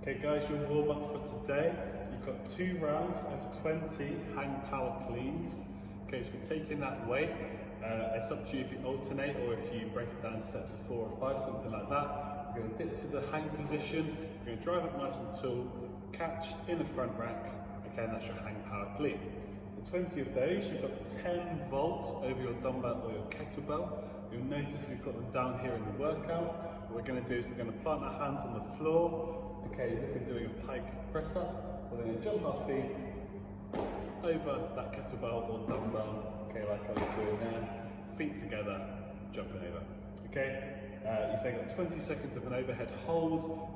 Okay guys, your warm up for today, you've got 2 rounds of 20 hang power cleans. Okay, so we're taking that weight. It's up to you if you alternate or if you break it down in sets of 4 or 5, something like that. You're going to dip to the hang position, you're going to drive up nice and tall, catch in the front rack, okay, and that's your hang power clean. The 20 of those, you've got 10 volts over your dumbbell or your kettlebell. You'll notice we've got them down here in the workout. What we're going to do is we're going to plant our hands on the floor, okay, as if we're doing a pike press up. We're going to jump our feet over that kettlebell or dumbbell, okay, like I was doing there. Feet together, jumping over, okay? You've then got 20 seconds of an overhead hold,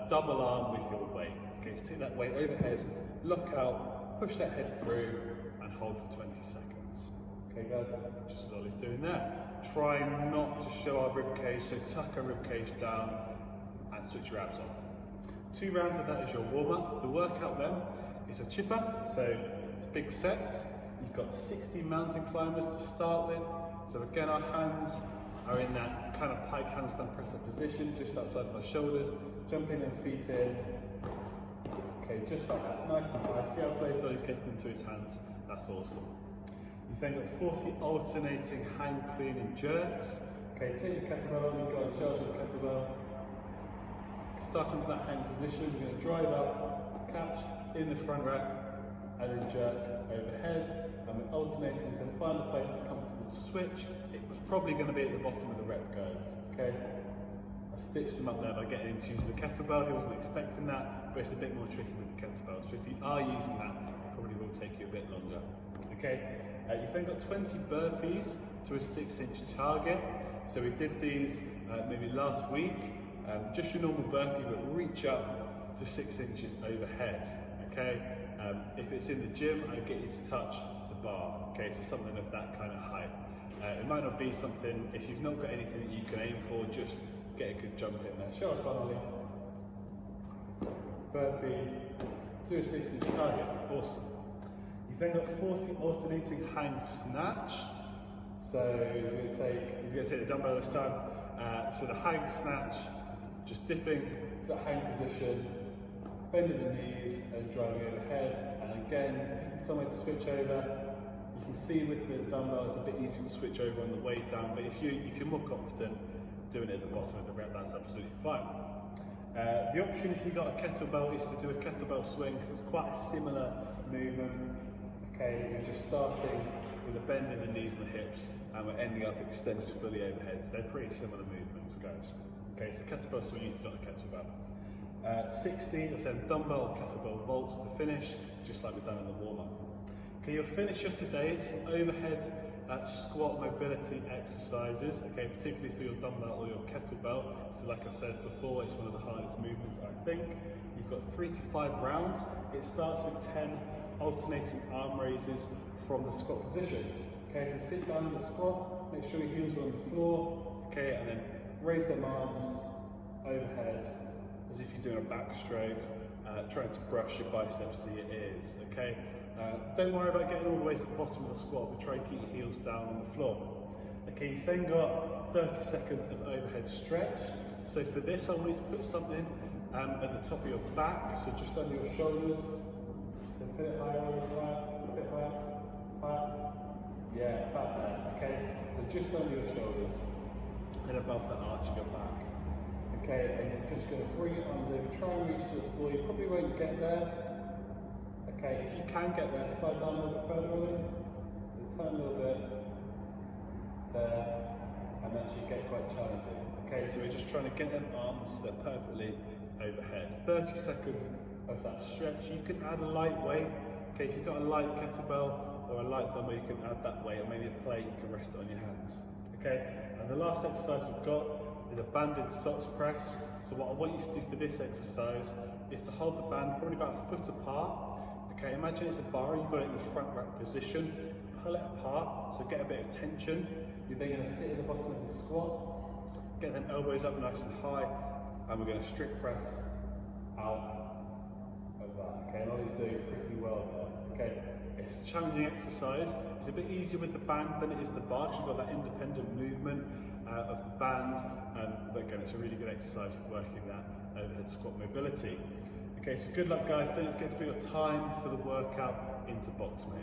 double arm with your weight. Okay, so take that weight overhead, lock out, push that head through, and hold for 20 seconds. Okay guys, just as Ollie's doing there. Try not to show our rib cage, so tuck our rib cage down and switch your abs on. 2 rounds of that is your warm up. The workout then is a chipper, so it's big sets. You've got 60 mountain climbers to start with. So again, our hands are in that kind of pike handstand press up position, just outside of our shoulders, jumping and feet in. Okay, just like that, nice and high. See how close Ollie's getting into his hands? That's awesome. You've then got 40 alternating hang clean and jerks. Okay, take the kettlebell, you've got a shoulder of the kettlebell. Starting from that hang position, we're going to drive up, catch in the front rack, and then jerk overhead. And we're alternating, so find the place that's comfortable to switch. It was probably going to be at the bottom of the rep, guys. Okay? I've stitched him up there by getting him to use the kettlebell. He wasn't expecting that, but it's a bit more tricky with the kettlebell. So if you are using that, it probably will take you a bit longer. Okay? You've then got 20 burpees to a 6-inch target. So we did these maybe last week. Just your normal burpee, but reach up to 6 inches overhead. Okay? If it's in the gym, I'd get you to touch the bar. Okay, so something of that kind of height. It might not be something, if you've not got anything that you can aim for, just get a good jump in there. Show us one, Ollie. Burpee to a 6-inch target. Awesome. You've then got 40 alternating hang snatch. So he's going to take the dumbbell this time. So the hang snatch, just dipping to that hang position, bending the knees and driving overhead, and again, picking somewhere to switch over. You can see with the dumbbell it's a bit easy to switch over on the way down, but if you're more confident doing it at the bottom of the rep, that's absolutely fine. The option if you've got a kettlebell is to do a kettlebell swing, because it's quite a similar movement. Okay, you're just starting with a bend in the knees and the hips, and we're ending up extended fully overhead. So they're pretty similar movements, guys. Okay, so kettlebell swing, you've got a kettlebell. 60 of them dumbbell kettlebell volts to finish, just like we've done in the warm-up. Okay, your finisher today is some overhead squat mobility exercises, okay, particularly for your dumbbell or your kettlebell. So like I said before, it's one of the hardest movements, I think. You've got 3 to 5 rounds. It starts with 10 alternating arm raises from the squat position. Okay, so sit down in the squat, make sure your heels are on the floor, okay, and then raise them arms overhead, as if you're doing a backstroke, trying to brush your biceps to your ears, okay? Don't worry about getting all the way to the bottom of the squat, but try and keep your heels down on the floor. Okay, you've then got 30 seconds of overhead stretch. So for this, I want you to put something at the top of your back, so just under your shoulders. So put it higher, a bit higher, higher. Yeah, about there, okay? So just under your shoulders and above the arch of your back. Okay, and you're just going to bring your arms over, try and reach to the floor. You probably won't get there. Okay, if you can get there, slide down a little bit further on it. So turn a little bit there, and that should get quite challenging. Okay, so we're just trying to get them arms so they're perfectly overhead. 30 seconds of that stretch. You can add a light weight. Okay, if you've got a light kettlebell or a light dumbbell, you can add that weight, or maybe a plate, you can rest it on your hands. Okay, and the last exercise we've got is a banded socks press. So what I want you to do for this exercise is to hold the band probably about a foot apart. Okay, imagine it's a bar, you've got it in the front rack position, pull it apart, so get a bit of tension. You're then going to sit at the bottom of the squat, get them elbows up nice and high, and we're going to strict press out of that. Okay, and Ollie's doing pretty well there. Okay, it's a challenging exercise. It's a bit easier with the band than it is the bar, because you've got that independent movement of the band, but again, it's a really good exercise for working that overhead squat mobility. Okay, so good luck guys, don't forget to put your time for the workout into box move.